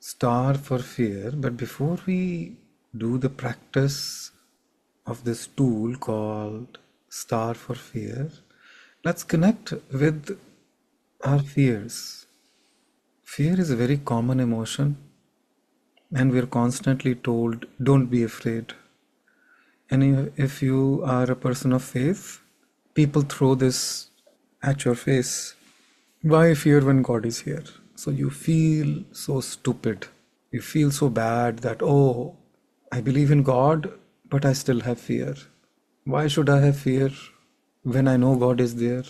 Star for fear. But before we do the practice of this tool called Star for Fear, let's connect with our fears. Fear is a very common emotion, and we're constantly told, don't be afraid. And if you are a person of faith, people throw this at your face. Why fear when God is here? So you feel so stupid. You feel so bad that, oh, I believe in God, but I still have fear. Why should I have fear when I know God is there?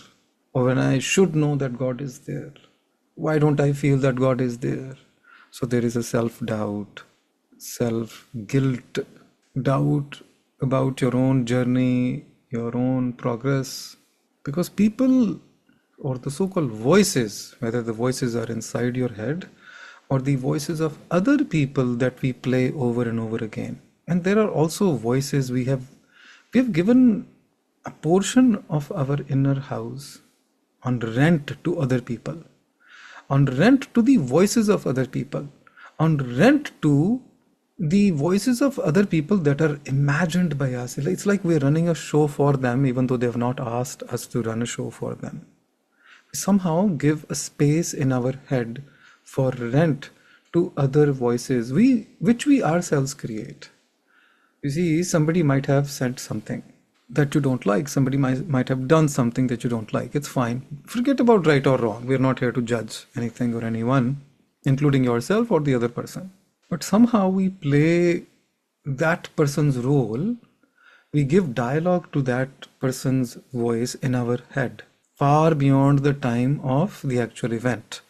Or when I should know that God is there? Why don't I feel that God is there? So there is a self-doubt, self-guilt, doubt about your own journey, your own progress. Because people, or the so-called voices, whether the voices are inside your head or the voices of other people that we play over and over again. And there are also voices we have given a portion of our inner house on rent to other people, on rent to the voices of other people, on rent to the voices of other people that are imagined by us. It's like we're running a show for them, even though they have not asked us to run a show for them. We somehow give a space in our head for rent to other voices which we ourselves create. You see, somebody might have said something that you don't like. Somebody might have done something that you don't like. It's fine. Forget about right or wrong. We're not here to judge anything or anyone, including yourself or the other person. But somehow we play that person's role. We give dialogue to that person's voice in our head, far beyond the time of the actual event.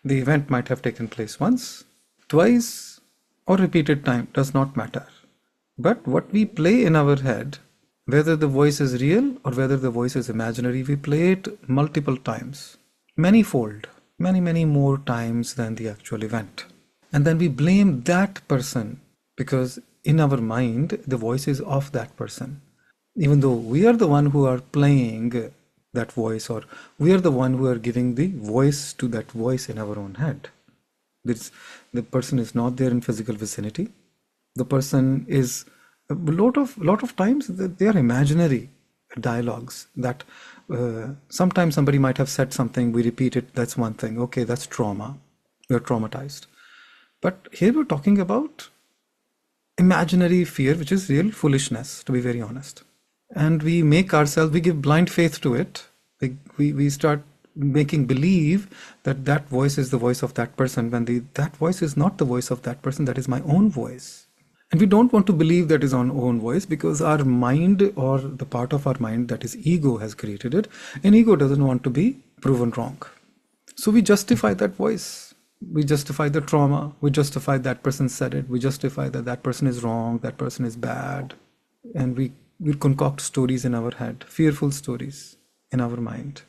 The event might have taken place once, twice, or repeated time, does not matter. But what we play in our head, whether the voice is real or whether the voice is imaginary, we play it multiple times, many-fold, many more times than the actual event. And then we blame that person because in our mind, the voice is of that person. Even though we are the one who are playing that voice, or we are the one who are giving the voice to that voice in our own head. The person is not there in physical vicinity. The person is a lot of times they are imaginary dialogues that sometimes somebody might have said something, we repeat it, that's one thing. Okay, that's trauma. We're traumatized. But here we're talking about imaginary fear, which is real foolishness, to be very honest. And we give blind faith to it. We start making believe that that voice is the voice of that person, when that voice is not the voice of that person, that is my own voice. And we don't want to believe that is our own voice because our mind, or the part of our mind that is ego, has created it. And ego doesn't want to be proven wrong. So we justify that voice. We justify the trauma. We justify that person said it. We justify that that person is wrong, that person is bad. And we concoct stories in our head, fearful stories in our mind.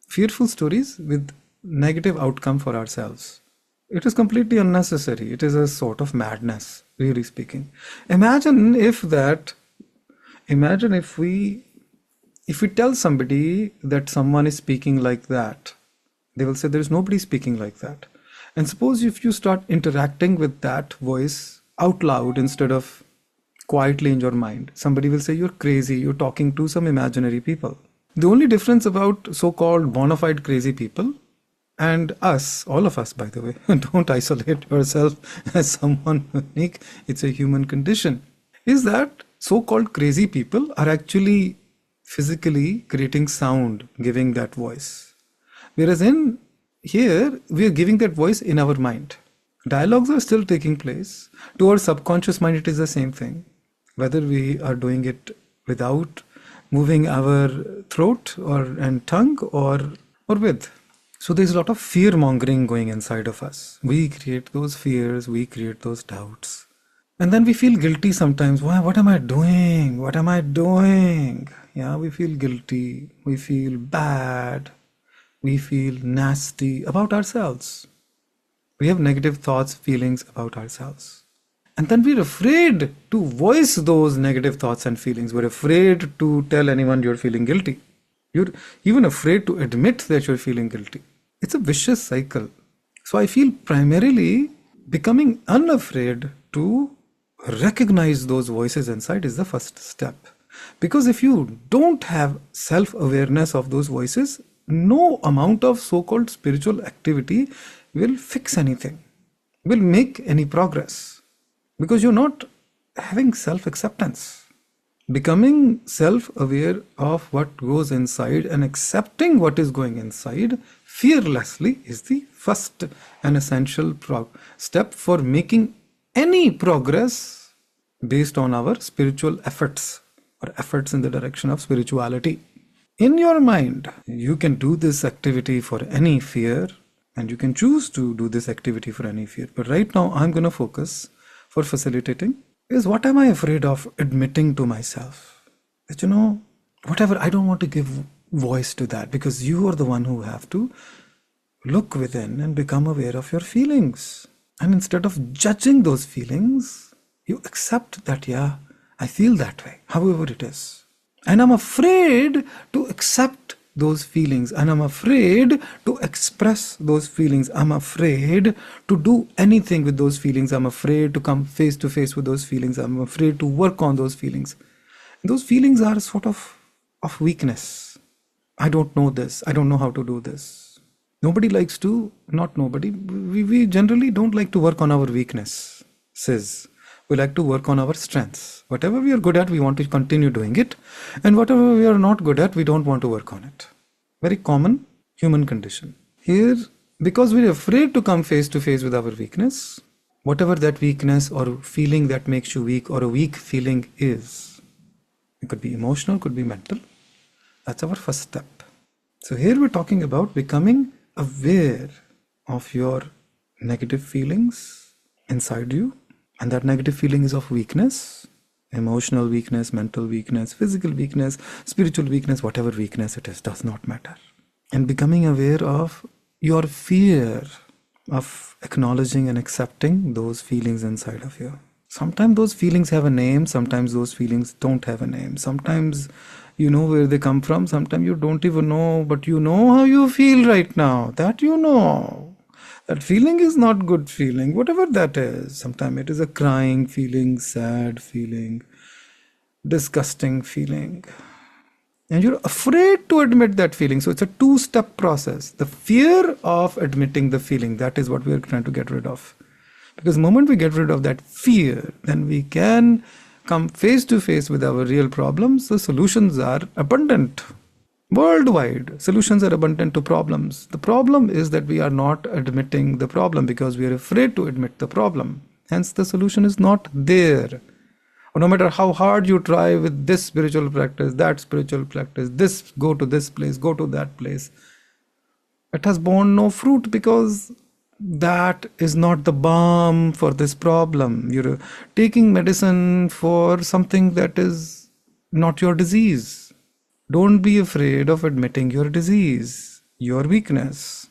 Fearful stories with negative outcome for ourselves. It is completely unnecessary. It is a sort of madness, really speaking. Imagine if we tell somebody that someone is speaking like that, they will say there is nobody speaking like that. And suppose if you start interacting with that voice out loud instead of quietly in your mind, somebody will say you're crazy, you're talking to some imaginary people. The only difference about so-called bona fide crazy people and us, all of us, by the way, don't isolate yourself as someone unique, it's a human condition, is that so-called crazy people are actually physically creating sound, giving that voice. Whereas in here, we are giving that voice in our mind. Dialogues are still taking place. To our subconscious mind, it is the same thing. Whether we are doing it without moving our throat and tongue or with. So there's a lot of fear mongering going inside of us. We create those fears, we create those doubts. And then we feel guilty sometimes. Why? What am I doing? What am I doing? Yeah, we feel guilty. We feel bad. We feel nasty about ourselves. We have negative thoughts, feelings about ourselves. And then we're afraid to voice those negative thoughts and feelings. We're afraid to tell anyone you're feeling guilty. You're even afraid to admit that you're feeling guilty. It's a vicious cycle. So I feel primarily becoming unafraid to recognize those voices inside is the first step. Because if you don't have self-awareness of those voices, no amount of so-called spiritual activity will fix anything, will make any progress, because you're not having self-acceptance. Becoming self-aware of what goes inside and accepting what is going inside fearlessly is the first and essential step for making any progress based on our spiritual efforts or efforts in the direction of spirituality. In your mind, you can do this activity for any fear, and you can choose to do this activity for any fear. But right now, I'm going to focus for facilitating is what am I afraid of admitting to myself? That, whatever, I don't want to give voice to that, because you are the one who have to look within and become aware of your feelings. And instead of judging those feelings, you accept that, yeah, I feel that way, however it is. And I'm afraid to accept those feelings, and I'm afraid to express those feelings. I'm afraid to do anything with those feelings. I'm afraid to come face to face with those feelings. I'm afraid to work on those feelings. And those feelings are sort of weakness. I don't know this. I don't know how to do this. Nobody likes to, not nobody, we generally don't like to work on our weaknesses. We like to work on our strengths. Whatever we are good at, we want to continue doing it. And whatever we are not good at, we don't want to work on it. Very common human condition. Here, because we are afraid to come face to face with our weakness, whatever that weakness or feeling that makes you weak or a weak feeling is, it could be emotional, could be mental. That's our first step. So here we're talking about becoming aware of your negative feelings inside you. And that negative feeling is of weakness, emotional weakness, mental weakness, physical weakness, spiritual weakness, whatever weakness it is, does not matter. And becoming aware of your fear of acknowledging and accepting those feelings inside of you. Sometimes those feelings have a name, sometimes those feelings don't have a name. Sometimes you know where they come from, sometimes you don't even know, but you know how you feel right now. That you know. That feeling is not good feeling, whatever that is. Sometimes it is a crying feeling, sad feeling, disgusting feeling. And you're afraid to admit that feeling. So it's a two-step process. The fear of admitting the feeling, that is what we are trying to get rid of. Because the moment we get rid of that fear, then we can come face to face with our real problems. The solutions are abundant. Worldwide, solutions are abundant to problems. The problem is that we are not admitting the problem because we are afraid to admit the problem. Hence, the solution is not there. Or no matter how hard you try with this spiritual practice, that spiritual practice, this, go to this place, go to that place, it has borne no fruit because that is not the balm for this problem. You're taking medicine for something that is not your disease. Don't be afraid of admitting your disease, your weakness.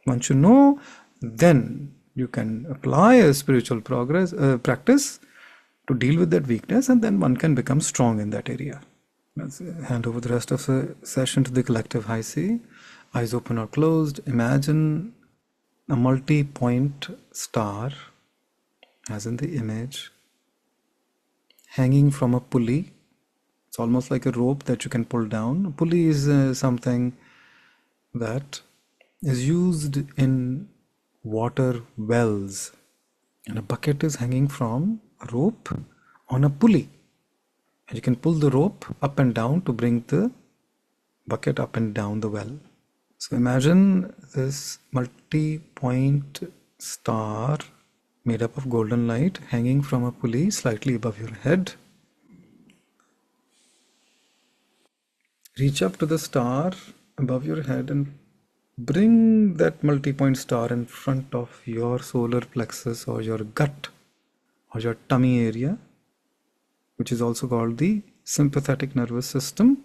Once you know, then you can apply a spiritual practice to deal with that weakness, and then one can become strong in that area. Let's hand over the rest of the session to the collective high C. Eyes open or closed. Imagine a multi-point star, as in the image, hanging from a pulley. It's almost like a rope that you can pull down. A pulley is something that is used in water wells. And a bucket is hanging from a rope on a pulley. And you can pull the rope up and down to bring the bucket up and down the well. So imagine this multi-point star made up of golden light hanging from a pulley slightly above your head. Reach up to the star above your head and bring that multi-point star in front of your solar plexus or your gut or your tummy area, which is also called the sympathetic nervous system.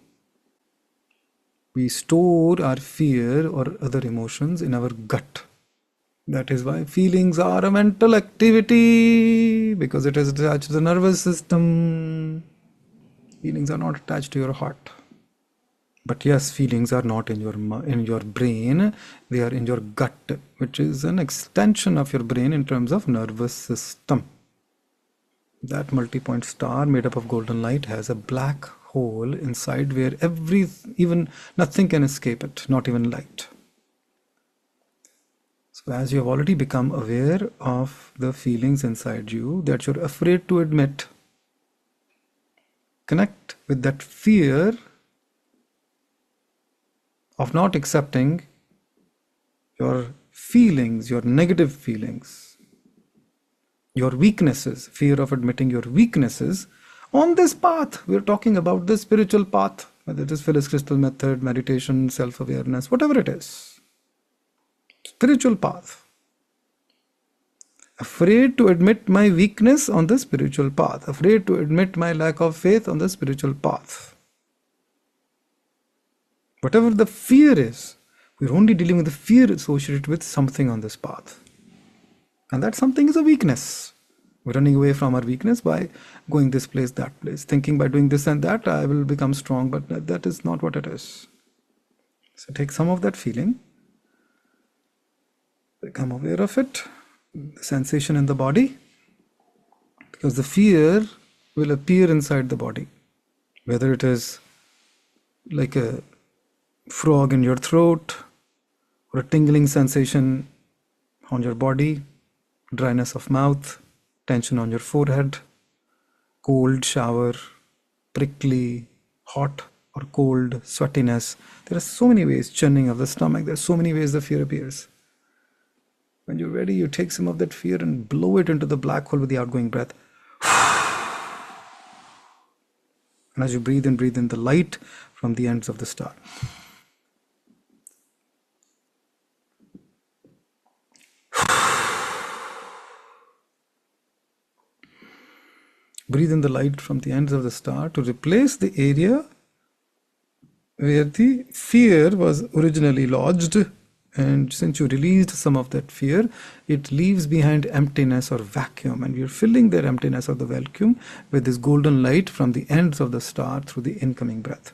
We store our fear or other emotions in our gut. That is why feelings are a mental activity, because it is attached to the nervous system. Feelings are not attached to your heart. But yes, feelings are not in your brain, they are in your gut, which is an extension of your brain in terms of nervous system. That multi-point star made up of golden light has a black hole inside where even nothing can escape it, not even light. So as you have already become aware of the feelings inside you that you're afraid to admit, connect with that fear of not accepting your feelings, your negative feelings, your weaknesses, fear of admitting your weaknesses on this path. We're talking about the spiritual path, whether it is Phyllis Crystal method, meditation, self-awareness, whatever it is. Spiritual path. Afraid to admit my weakness on the spiritual path. Afraid to admit my lack of faith on the spiritual path. Whatever the fear is, we're only dealing with the fear associated with something on this path. And that something is a weakness. We're running away from our weakness by going this place, that place, thinking by doing this and that, I will become strong, but that is not what it is. So take some of that feeling, become aware of it, the sensation in the body, because the fear will appear inside the body, whether it is like a frog in your throat, or a tingling sensation on your body, dryness of mouth, tension on your forehead, cold shower, prickly, hot or cold, sweatiness. There are so many ways, churning of the stomach, there are so many ways the fear appears. When you're ready, you take some of that fear and blow it into the black hole with the outgoing breath. And as you breathe in the light from the ends of the star. Breathe in the light from the ends of the star to replace the area where the fear was originally lodged. And since you released some of that fear, it leaves behind emptiness or vacuum, and you're filling that emptiness or the vacuum with this golden light from the ends of the star through the incoming breath.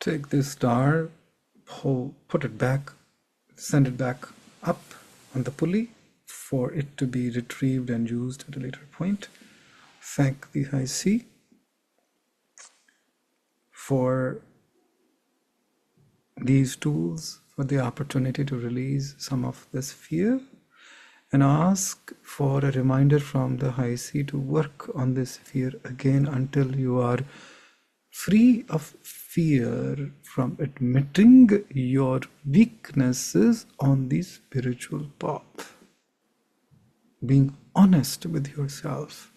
Take this star, put it back, send it back up on the pulley for it to be retrieved and used at a later point. Thank the High Sea for these tools, for the opportunity to release some of this fear, and ask for a reminder from the High Sea to work on this fear again until you are free of fear from admitting your weaknesses on the spiritual path. Being honest with yourself,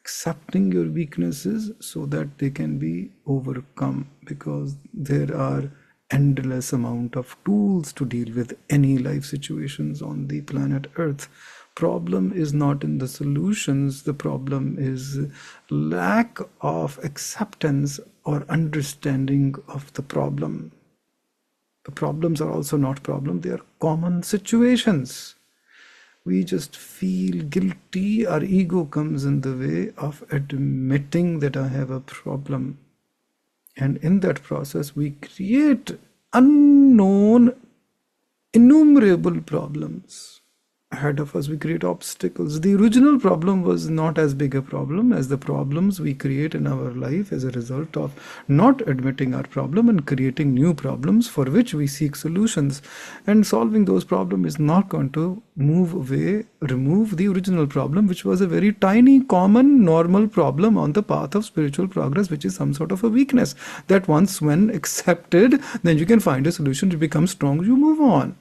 accepting your weaknesses so that they can be overcome, because there are endless amount of tools to deal with any life situations on the planet Earth. Problem is not in the solutions, the problem is lack of acceptance or understanding of the problem. The problems are also not problems, they are common situations. We just feel guilty, our ego comes in the way of admitting that I have a problem. And in that process, we create unknown, innumerable problems ahead of us. We create obstacles. The original problem was not as big a problem as the problems we create in our life as a result of not admitting our problem and creating new problems for which we seek solutions. And solving those problems is not going to remove the original problem, which was a very tiny, common, normal problem on the path of spiritual progress, which is some sort of a weakness that once when accepted, then you can find a solution to become strong, you move on.